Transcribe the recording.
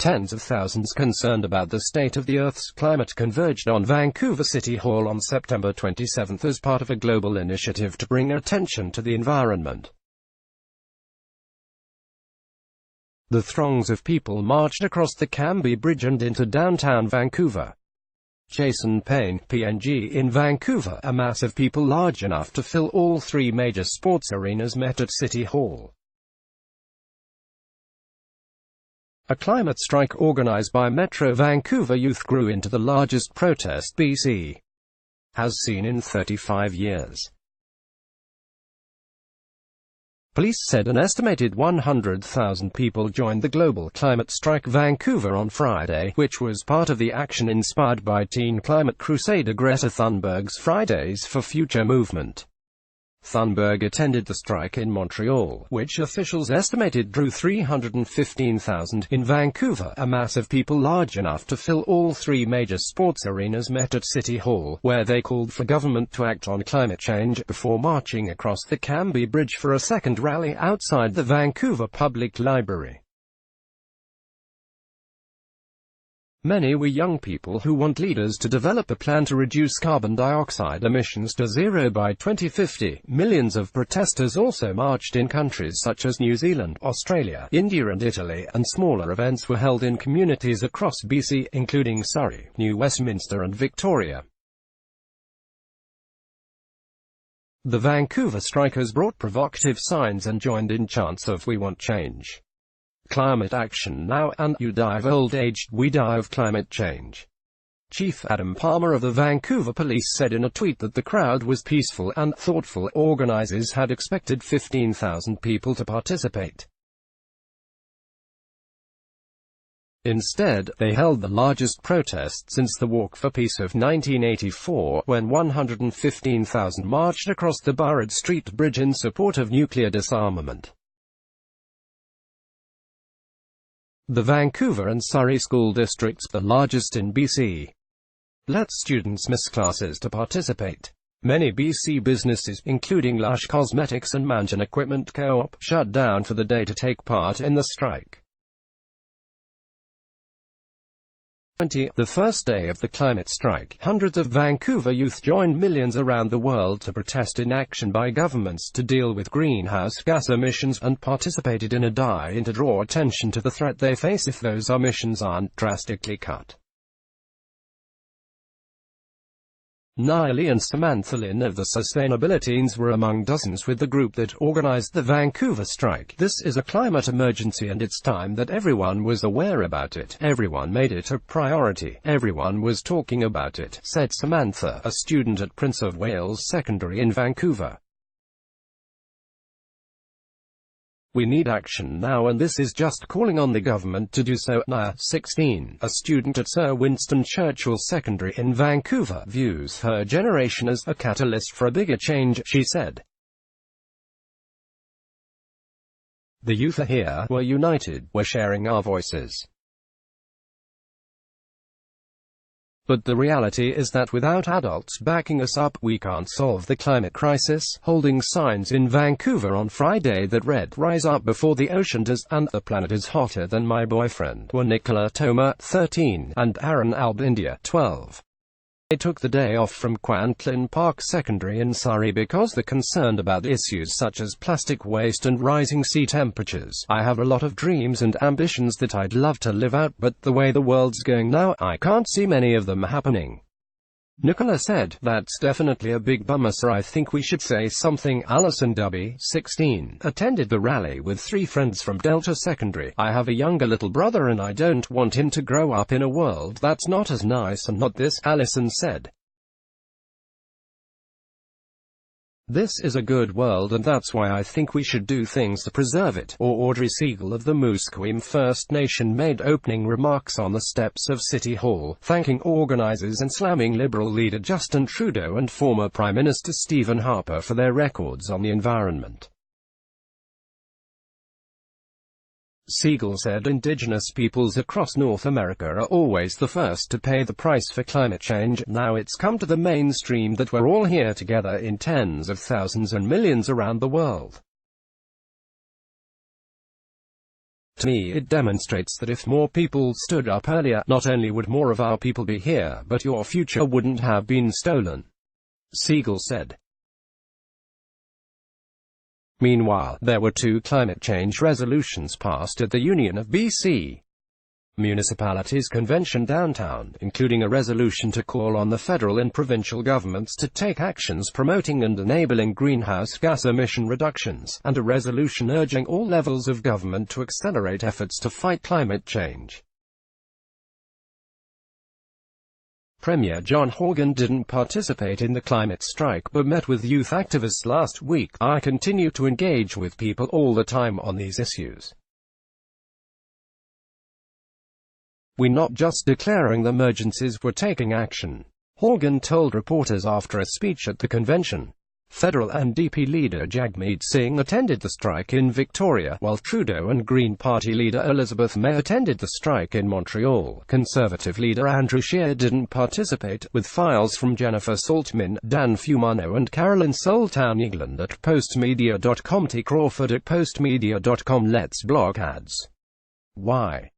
Tens of thousands concerned about the state of the Earth's climate converged on Vancouver City Hall on September 27 as part of a global initiative to bring attention to the environment. The throngs of people marched across the Cambie Bridge and into downtown Vancouver. Jason Payne, PNG. In Vancouver, a mass of people large enough to fill all three major sports arenas met at City Hall. A climate strike organized by Metro Vancouver youth grew into the largest protest B.C. has seen in 35 years. Police said an estimated 100,000 people joined the global climate strike Vancouver on Friday, which was part of the action inspired by teen climate crusader Greta Thunberg's Fridays for Future movement. Thunberg attended the strike in Montreal, which officials estimated drew 315,000. In Vancouver, a mass of people large enough to fill all three major sports arenas met at City Hall, where they called for government to act on climate change, before marching across the Cambie Bridge for a second rally outside the Vancouver Public Library. Many were young people who want leaders to develop a plan to reduce carbon dioxide emissions to zero by 2050. Millions of protesters also marched in countries such as New Zealand, Australia, India and Italy, and smaller events were held in communities across BC, including Surrey, New Westminster and Victoria. The Vancouver strikers brought provocative signs and joined in chants of "We want change. Climate action now," and "You die of old age, we die of climate change." Chief Adam Palmer of the Vancouver Police said in a tweet that the crowd was peaceful and thoughtful. Organizers had expected 15,000 people to participate. Instead, they held the largest protest since the Walk for Peace of 1984, when 115,000 marched across the Burrard Street Bridge in support of nuclear disarmament. The Vancouver and Surrey school districts, the largest in BC, let students miss classes to participate. Many BC businesses, including Lush Cosmetics and Mansion Equipment Co-op, shut down for the day to take part in the strike. The first day of the climate strike, hundreds of Vancouver youth joined millions around the world to protest inaction by governments to deal with greenhouse gas emissions, and participated in a die-in to draw attention to the threat they face if those emissions aren't drastically cut. Niley and Samantha Lynn of the Sustainability Teens were among dozens with the group that organized the Vancouver strike. "This is a climate emergency and it's time that everyone was aware about it. Everyone made it a priority. Everyone was talking about it," said Samantha, a student at Prince of Wales Secondary in Vancouver. "We need action now, and this is just calling on the government to do so." Nia, 16, a student at Sir Winston Churchill Secondary in Vancouver, views her generation as a catalyst for a bigger change. She said, "The youth are here, we're united, we're sharing our voices. But the reality is that without adults backing us up, we can't solve the climate crisis." Holding signs in Vancouver on Friday that read, "Rise up before the ocean does," and "The planet is hotter than my boyfriend," were Nicola Toma, 13, and Aaron Albindia, 12. They took the day off from Quantlin Park Secondary in Surrey because they're concerned about issues such as plastic waste and rising sea temperatures. "I have a lot of dreams and ambitions that I'd love to live out, but the way the world's going now, I can't see many of them happening." Nicola said, "That's definitely a big bummer, so I think we should say something." Alison Dubby, 16, attended the rally with 3 friends from Delta Secondary. "I have a younger little brother and I don't want him to grow up in a world that's not as nice and not this," Alison said. "This is a good world and that's why I think we should do things to preserve it." Audrey Siegel of the Musqueam First Nation made opening remarks on the steps of City Hall, thanking organizers and slamming Liberal leader Justin Trudeau and former Prime Minister Stephen Harper for their records on the environment. Siegel said Indigenous peoples across North America are always the first to pay the price for climate change. Now it's come to the mainstream that we're all here together in tens of thousands and millions around the world. To me it demonstrates that if more people stood up earlier, not only would more of our people be here, but your future wouldn't have been stolen," Siegel said. Meanwhile, there were 2 climate change resolutions passed at the Union of B.C. Municipalities Convention downtown, including a resolution to call on the federal and provincial governments to take actions promoting and enabling greenhouse gas emission reductions, and a resolution urging all levels of government to accelerate efforts to fight climate change. Premier John Horgan didn't participate in the climate strike but met with youth activists last week. "I continue to engage with people all the time on these issues. We're not just declaring the emergencies, we're taking action," Horgan told reporters after a speech at the convention. Federal NDP leader Jagmeet Singh attended the strike in Victoria, while Trudeau and Green Party leader Elizabeth May attended the strike in Montreal. Conservative leader Andrew Scheer didn't participate, with files from Jennifer Saltman, Dan Fumano and Carolyn Soltown England at postmedia.com. T. Crawford at postmedia.com. Let's block ads. Why?